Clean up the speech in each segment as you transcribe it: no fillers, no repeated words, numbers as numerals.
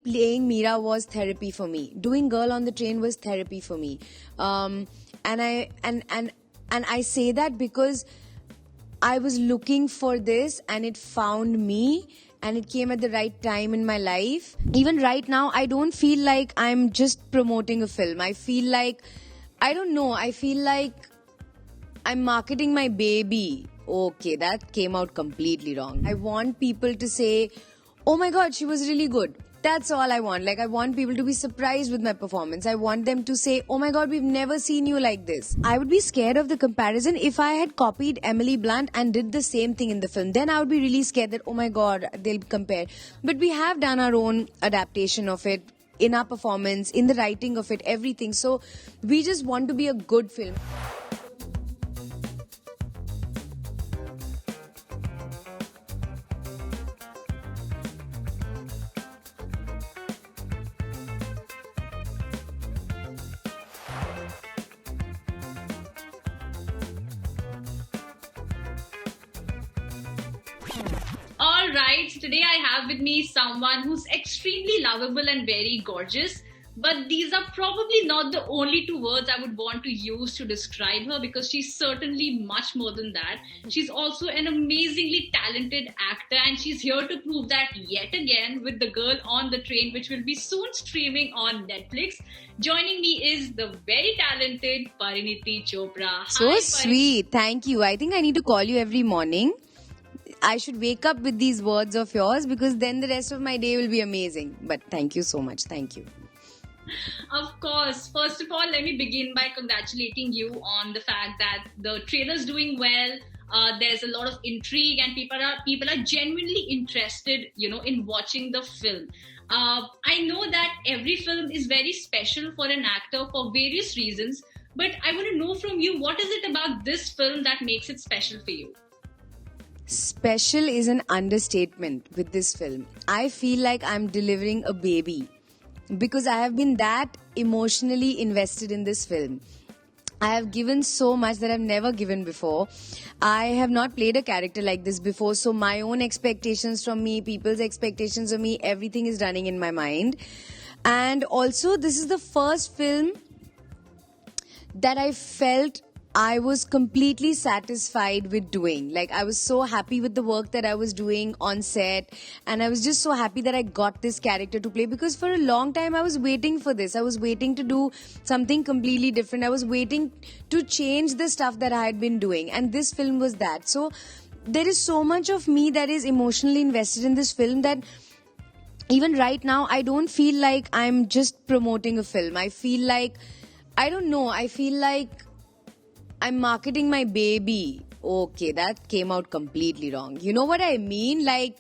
playing Meera was therapy for me. Doing Girl on the Train was therapy for me. And I say that because I was looking for this and it found me and it came at the right time in my life. Even right now, I don't feel like I'm just promoting a film. I feel like, I don't know, I feel like I'm marketing my baby. Okay, that came out completely wrong. I want people to say, oh my god, she was really good. That's all I want. Like, I want people to be surprised with my performance. I want them to say, oh my god, we've never seen you like this. I would be scared of the comparison if I had copied Emily Blunt and did the same thing in the film. Then I would be really scared that, oh my god, they'll compare. But we have done our own adaptation of it in our performance, in the writing of it, everything. So we just want to be a good film. All right, so today I have with me someone who's extremely lovable and very gorgeous. But these are probably not the only two words I would want to use to describe her, because she's certainly much more than that. She's also an amazingly talented actor, and she's here to prove that yet again with The Girl on the Train, which will be soon streaming on Netflix. Joining me is the very talented Pariniti Chopra. So Hi, sweet. Thank you. I think I need to call you every morning. I should wake up with these words of yours because then the rest of my day will be amazing. But thank you so much. Thank you. Of course. First of all, let me begin by congratulating you on the fact that the trailer's doing well. There's a lot of intrigue, and people are genuinely interested, in watching the film. I know that every film is very special for an actor for various reasons, but I want to know from you, what is it about this film that makes it special for you? Special is an understatement with this film. I feel like I'm delivering a baby because I have been that emotionally invested in this film. I have given so much that I've never given before. I have not played a character like this before, so my own expectations from me, people's expectations of me, everything is running in my mind. And also, this is the first film that I felt I was completely satisfied with doing. Like, I was so happy with the work that I was doing on set, and I was just so happy that I got this character to play, because for a long time I was waiting for this. I was waiting to do something completely different. I was waiting to change the stuff that I had been doing, and this film was that. So there is so much of me that is emotionally invested in this film that even right now I don't feel like I'm just promoting a film. I feel like, I don't know, I feel like I'm marketing my baby. Okay, that came out completely wrong. You know what I mean? Like,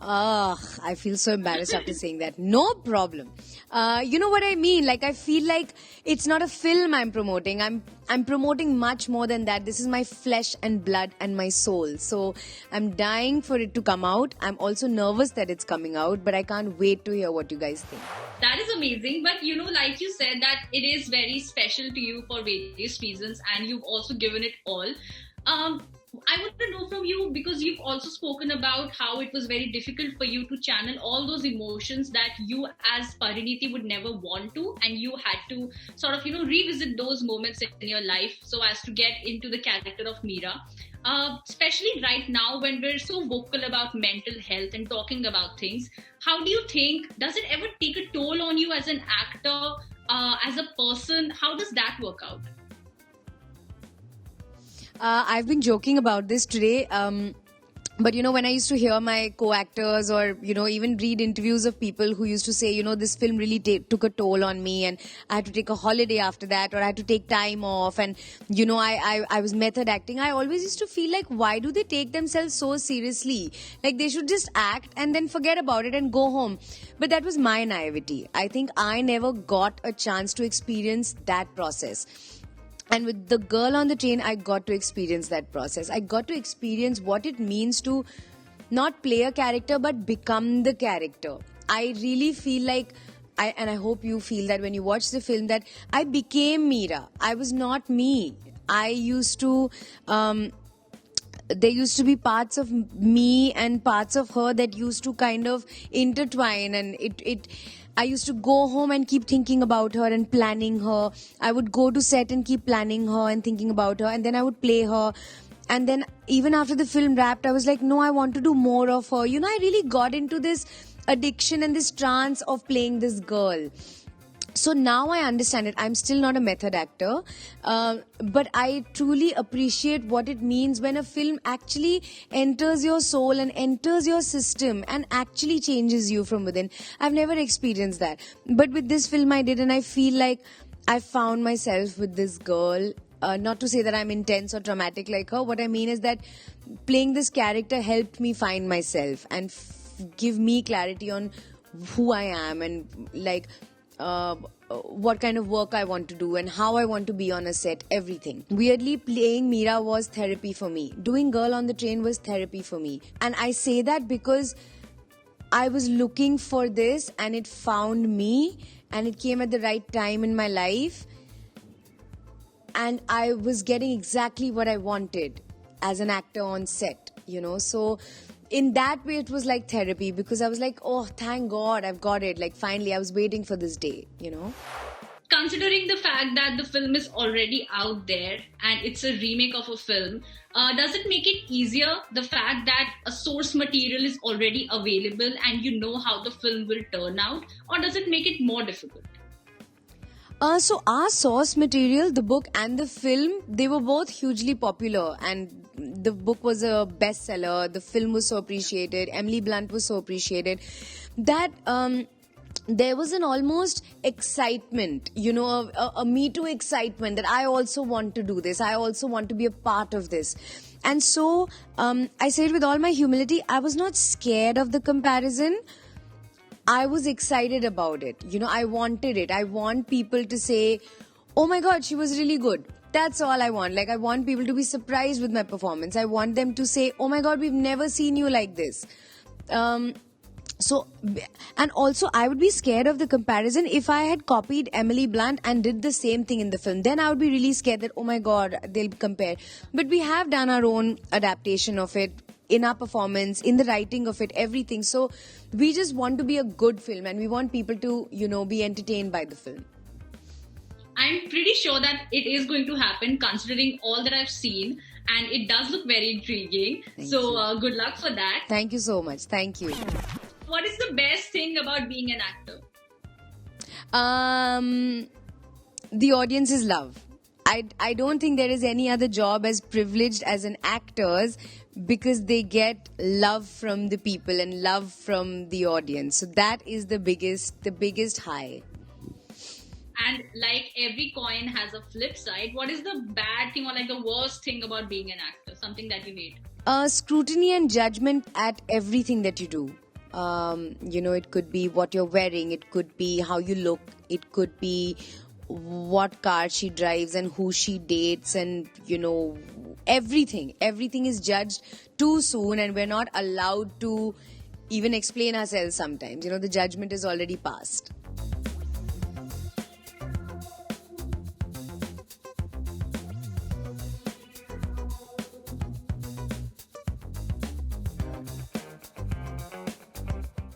I feel so embarrassed after saying that. No problem. You know what I mean? Like, I feel like it's not a film I'm promoting. I'm promoting much more than that. This is my flesh and blood and my soul. So I'm dying for it to come out. I'm also nervous that it's coming out, but I can't wait to hear what you guys think. That is amazing. But like you said, that it is very special to you for various reasons, and you've also given it all. I want to know from you, because you've also spoken about how it was very difficult for you to channel all those emotions that you as Pariniti would never want to, and you had to sort of, revisit those moments in your life so as to get into the character of Meera. Especially right now when we're so vocal about mental health and talking about things, how do you think, does it ever take a toll on you as an actor, as a person? How does that work out? I've been joking about this today. But when I used to hear my co-actors or, even read interviews of people who used to say, this film really took a toll on me and I had to take a holiday after that, or I had to take time off, and, I was method acting. I always used to feel like, why do they take themselves so seriously? Like, they should just act and then forget about it and go home. But that was my naivety. I think I never got a chance to experience that process. And with The Girl on the Train, I got to experience that process. I got to experience what it means to not play a character, but become the character. I really feel like, and I hope you feel that when you watch the film, that I became Meera. I was not me. I used to there used to be parts of me and parts of her that used to kind of intertwine, and I used to go home and keep thinking about her and planning her. I would go to set and keep planning her and thinking about her, and then I would play her. And then even after the film wrapped, I was like, no, I want to do more of her. I really got into this addiction and this trance of playing this girl. So now I understand it. I'm still not a method actor, but I truly appreciate what it means when a film actually enters your soul and enters your system and actually changes you from within. I've never experienced that. But with this film I did, and I feel like I found myself with this girl. Not to say that I'm intense or dramatic like her. What I mean is that playing this character helped me find myself and give me clarity on who I am and what kind of work I want to do and how I want to be on a set, everything. Weirdly, playing Meera was therapy for me. Doing Girl on the Train was therapy for me. And I say that because I was looking for this and it found me and it came at the right time in my life. And I was getting exactly what I wanted as an actor on set, So in that way, it was like therapy because I was like, oh, thank God, I've got it. Like, finally, I was waiting for this day, Considering the fact that the film is already out there and it's a remake of a film, does it make it easier, the fact that a source material is already available and you know how the film will turn out? Or does it make it more difficult? So our source material, the book and the film, they were both hugely popular, and the book was a bestseller. The film was so appreciated. Emily Blunt was so appreciated that there was an almost excitement, a Me Too excitement that I also want to do this. I also want to be a part of this. And so I say it with all my humility, I was not scared of the comparison. I was excited about it. I wanted it. I want people to say, oh my God, she was really good. That's all I want. I want people to be surprised with my performance. I want them to say, oh my God, we've never seen you like this. And also I would be scared of the comparison if I had copied Emily Blunt and did the same thing in the film. Then I would be really scared that, oh my God, they'll compare. But we have done our own adaptation of it in our performance, in the writing of it, everything. So we just want to be a good film and we want people to, be entertained by the film. I'm pretty sure that it is going to happen considering all that I've seen, and it does look very intriguing. So good luck for that. Thank you so much. Thank you. What is the best thing about being an actor? The audience's love. I don't think there is any other job as privileged as an actor's, because they get love from the people and love from the audience. So that is the biggest high. And like every coin has a flip side, what is the bad thing or the worst thing about being an actor? Something that you hate? Scrutiny and judgment at everything that you do. It could be what you're wearing, it could be how you look, it could be what car she drives and who she dates, and everything is judged too soon, and we're not allowed to even explain ourselves sometimes. The judgment is already passed.